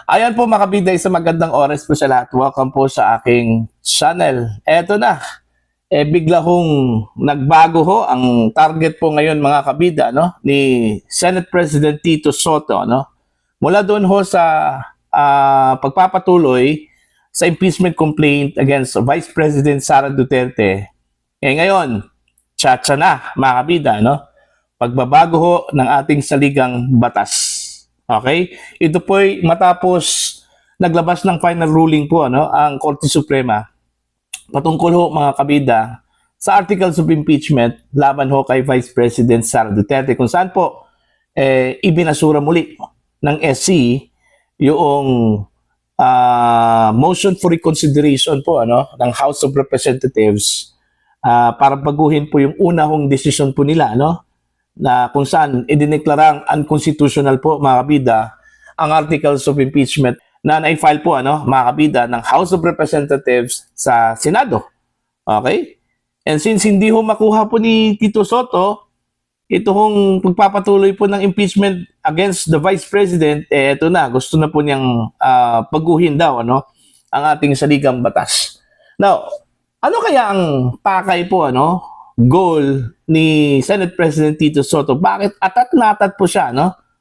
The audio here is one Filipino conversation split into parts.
Ayan po mga kabida, isang magandang oras po sa lahat. Welcome po sa aking channel. Eto na, bigla hong nagbago ho ang target po ngayon mga kabida ni Senate President Tito Soto. Mula doon ho sa pagpapatuloy sa impeachment complaint against Vice President Sara Duterte. Ngayon, tsa na mga kabida. Pagbabago ho ng ating saligang batas. Okay? Ito po'y matapos naglabas ng final ruling po ang Korte Suprema patungkol ho mga kabida sa articles of impeachment laban ho kay Vice President Sara Duterte kung saan po ibinasura muli ng SC yung motion for reconsideration po ng House of Representatives para baguhin po yung una hong desisyon po nila na kung saan idineklarang unconstitutional po mga kabida ang articles of impeachment na na-file po mga kabida ng House of Representatives sa Senado. Okay? And since hindi ho makuha po ni Tito Soto ito hong pagpapatuloy po ng impeachment against the Vice President, ito na, gusto na po niyang baguhin daw ang ating saligang batas. Now, ano kaya ang pakay po goal ni Senate President Tito Soto? Bakit atat na atat po siya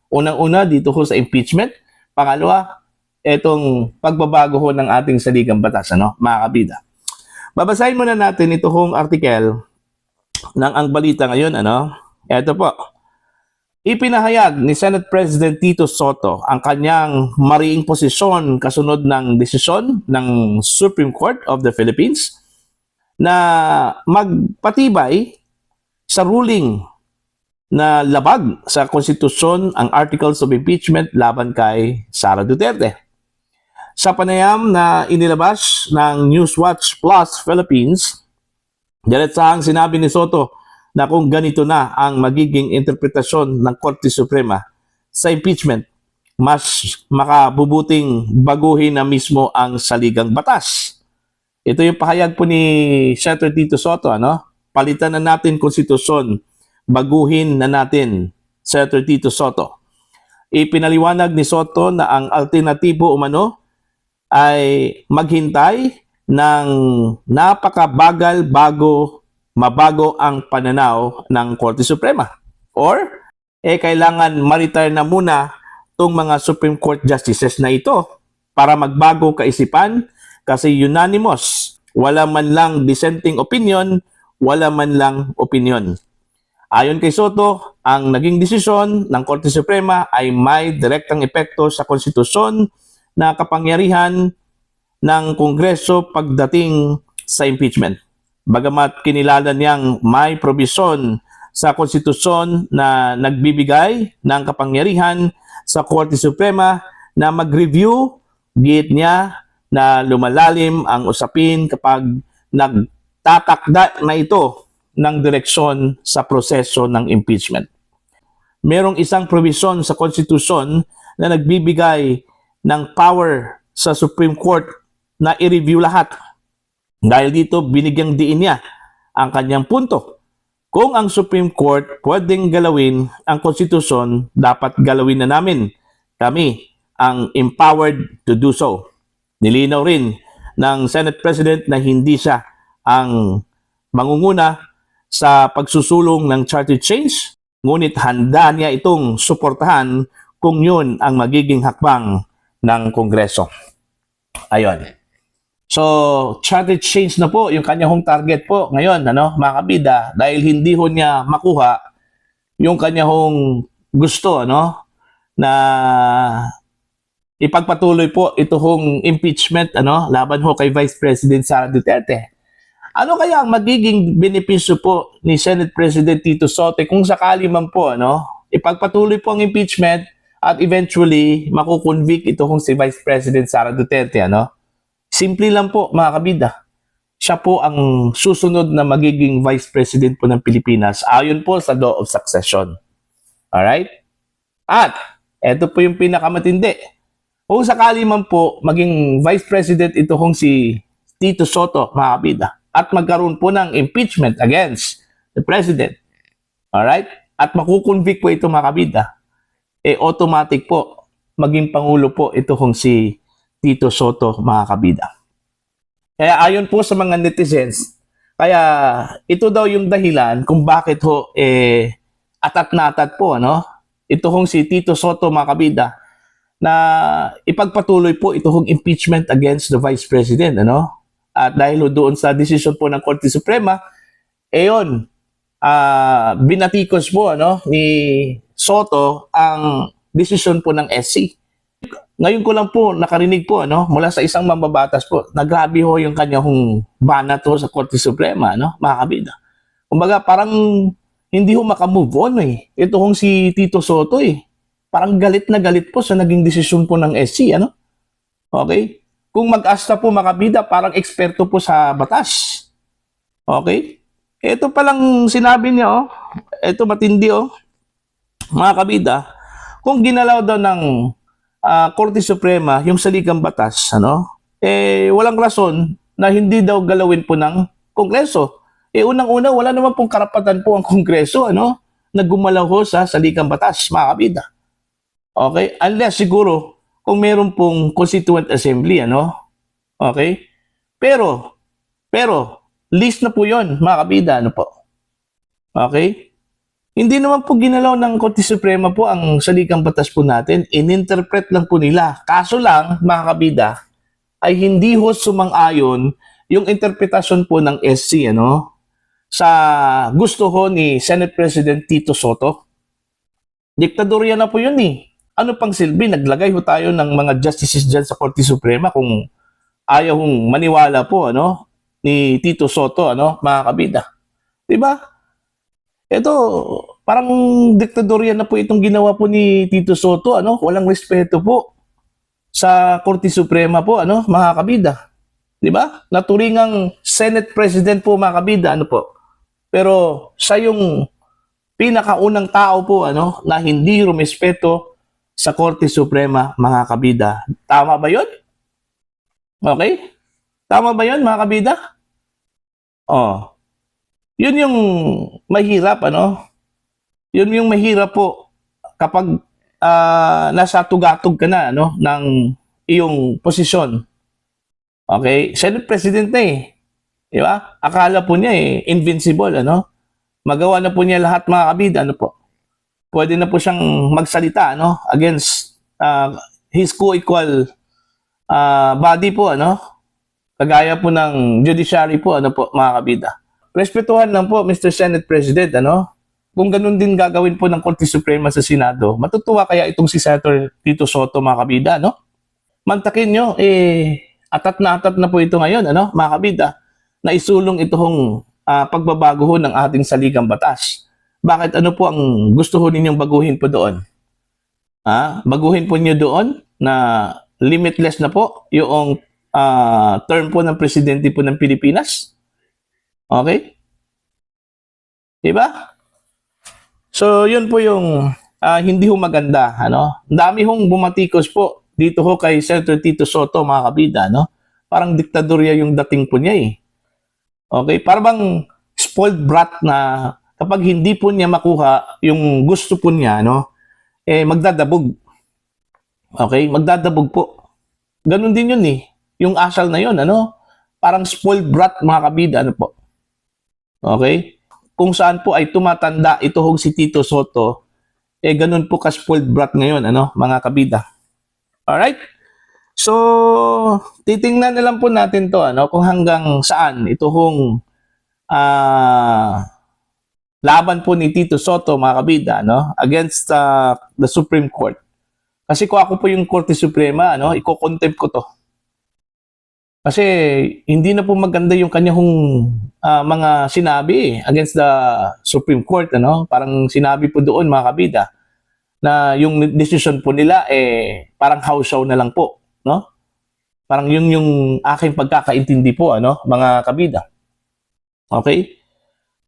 unang-una dito ho sa impeachment, pangalawa etong pagbabago ho ng ating saligang batas mga kabida. Babasahin muna natin ito hong article ng Ang Balita Ngayon Ito po. Ipinahayag ni Senate President Tito Soto ang kanyang mariing posisyon kasunod ng desisyon ng Supreme Court of the Philippines na magpatibay sa ruling na labag sa konstitusyon ang articles of impeachment laban kay Sara Duterte. Sa panayam na inilabas ng Newswatch Plus Philippines, diretsahang sinabi ni Soto na kung ganito na ang magiging interpretasyon ng Korte Suprema sa impeachment, mas makabubuting baguhin na mismo ang saligang batas. Ito yung pahayag po ni Senator Tito Soto, Palitan na natin konstitusyon, baguhin na natin, Senator Tito Soto. Ipinaliwanag ni Soto na ang alternatibo umano ay maghintay ng napakabagal bago mabago ang pananaw ng Korte Suprema. Or, kailangan ma-retire na muna itong mga Supreme Court Justices na ito para magbago kaisipan kasi unanimous. Wala man lang dissenting opinion, wala man lang opinion. Ayon kay Soto, ang naging desisyon ng Korte Suprema ay may direktang epekto sa konstitusyon na kapangyarihan ng Kongreso pagdating sa impeachment. Bagamat kinilala niyang may probisyon sa konstitusyon na nagbibigay ng kapangyarihan sa Korte Suprema na mag-review, giit niya na lumalalim ang usapin kapag nagtatakda na ito ng direksyon sa proseso ng impeachment. Merong isang provision sa konstitusyon na nagbibigay ng power sa Supreme Court na i-review lahat. Dahil dito, binigyang diin niya ang kanyang punto. Kung ang Supreme Court pwedeng galawin ang konstitusyon, dapat galawin na namin. Kami ang empowered to do so. Nilinaw rin ng Senate President na hindi siya ang mangunguna sa pagsusulong ng charter change, ngunit handa niya itong suportahan kung yun ang magiging hakbang ng Kongreso. Ayon. So, charter change na po yung kanyang target po ngayon, mga kabida, dahil hindi ho niya makuha yung kanyang gusto, na ipagpatuloy po ito hong impeachment, laban ho kay Vice President Sara Duterte. Ano kaya ang magiging benepisyo po ni Senate President Tito Soto kung sakali man po, ipagpatuloy po ang impeachment at eventually makukonvict ito hong si Vice President Sara Duterte, Simple lang po mga kabida. Siya po ang susunod na magiging Vice President po ng Pilipinas ayon po sa Law of Succession. Alright? At ito po yung pinakamatindi. Kung sakali man po maging Vice President ito hong si Tito Soto mga kabida at magkaroon po ng impeachment against the President. Alright? At makukonvict po ito mga kabida. Automatic po maging Pangulo po ito kung si Tito Soto, mga kabida. Kaya ayon po sa mga netizens, kaya ito daw yung dahilan kung bakit ho atat na atat po ito hong si Tito Soto, mga kabida, na ipagpatuloy po ito hong impeachment against the Vice President at dahil doon sa decision po ng Korte Suprema, yun, binatikos po ni Soto ang decision po ng SC. Ngayon ko lang po nakarinig po mula sa isang mambabatas po na grabe ho yung kanyang banat ho sa Korte Suprema, mga kabida. Kumbaga parang hindi ho makamove on Ito hong si Tito Soto Parang galit na galit po sa naging desisyon po ng SC, Okay? Kung mag-asta po, mga kabida, parang eksperto po sa batas. Okay? Ito palang sinabi niya, ito matindi, mga kabida, kung ginalaw daw ng Korte Suprema yung saligang batas, walang rason na hindi daw galawin po ng Kongreso. Unang-una, wala naman pong karapatan po ang Kongreso, na gumalaw ho sa saligang batas, mga kabida. Okay? Unless siguro kung meron pong Constituent Assembly, Okay? Pero list na po 'yon, mga kabida, po. Okay? Hindi naman po ginalaw ng Korte Suprema po ang saligang batas po natin, ininterpret lang po nila. Kaso lang, mga kabida, ay hindi ho sumang-ayon yung interpretasyon po ng SC, sa gusto ho ni Senate President Tito Soto. Diktadorya na po yun Ano pang silbi? Naglagay ho tayo ng mga justices dyan sa Korte Suprema kung ayaw hong maniwala po ni Tito Soto, mga kabida. Diba? Ito, parang diktadorya na po itong ginawa po ni Tito Soto, Walang respeto po sa Korte Suprema po, mga kabida. Diba? Naturingang Senate President po, mga kabida, po. Pero siya yung pinakaunang tao po, na hindi rumespeto sa Korte Suprema, mga kabida. Tama ba yun? Okay? Tama ba yun, mga kabida? Yun yung mahirap, Yun yung mahirap po kapag nasa tugatog ka na, ng iyong posisyon. Okay? Senate President na Di ba? Akala po niya invincible, Magawa na po niya lahat, mga kabida, po. Pwede na po siyang magsalita against his co-equal body po kagaya po ng judiciary po mga kabida. Respetuhan lang po, Mr. Senate President, kung ganun din gagawin po ng Korte Suprema sa Senado, matutuwa kaya itong si Senator Tito Soto, mga kabida, mantakin nyo atat na po ito ngayon, mga kabida, na isulong itong pagbabago ho ng ating saligang batas. Bakit po ang gusto ho ninyong baguhin po doon? Baguhin po niyo doon na limitless na po yung term po ng presidente po ng Pilipinas? Okay? Diba? So, yun po yung hindi ho maganda. Dami hong bumatikos po dito ho kay Senator Tito Soto, mga kabida. Parang diktadorya yung dating po niya Okay? Parang spoiled brat na kapag hindi po niya makuha yung gusto po niya, magdadabog. Okay? Magdadabog po. Ganun din yun Yung asal na yun, Parang spoiled brat, mga kabida, po. Okay? Kung saan po ay tumatanda ito hong si Tito Soto, ganun po ka-spoiled brat ngayon, mga kabida. Alright? So, titingnan na lang po natin to, kung hanggang saan ito hong laban po ni Tito Soto, mga kabida, against the Supreme Court. Kasi kung ako po yung Korte Suprema, iko-contempt ko to. Kasi hindi na po maganda yung kanyang mga sinabi against the Supreme Court, Parang sinabi po doon, mga kabida, na yung decision po nila parang house show na lang po, Parang yun yung aking pagkakaintindi po, mga kabida. Okay?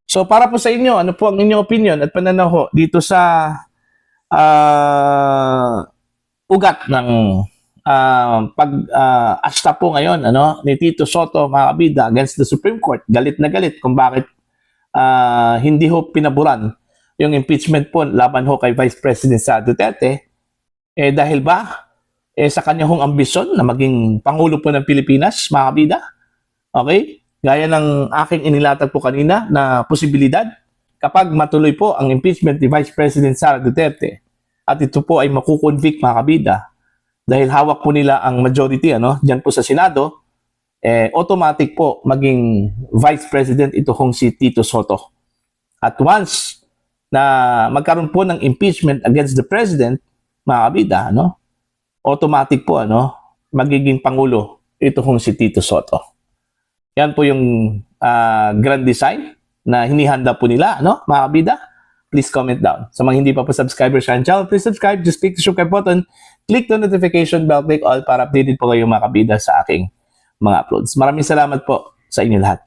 So para po sa inyo, ano po ang inyong opinion at pananaw ho dito sa ugat ng pag-asta po ngayon ni Tito Soto, mga kabida, against the Supreme Court. Galit na galit kung bakit hindi ho pinaburan yung impeachment po laban ho kay Vice President Sara Duterte. Dahil ba sa kanya hong ambisyon na maging Pangulo po ng Pilipinas, mga kabida? Okay? Gaya ng aking inilatag po kanina na posibilidad, kapag matuloy po ang impeachment ni Vice President Sara Duterte at ito po ay makukonvict, mga kabida, dahil hawak po nila ang majority diyan po sa Senado, automatic po maging Vice President ito hong si Tito Sotto. At once na magkaroon po ng impeachment against the President, mga kabida, automatic po magiging Pangulo ito hong si Tito Sotto. Yan po yung grand design na hinihanda po nila, mga kabida. Please comment down. Sa mga hindi pa po subscribers sa channel, please subscribe. Just click the subscribe button, click the notification bell, click all para updated po kayo, mga kabida, sa aking mga uploads. Maraming salamat po sa inyo lahat.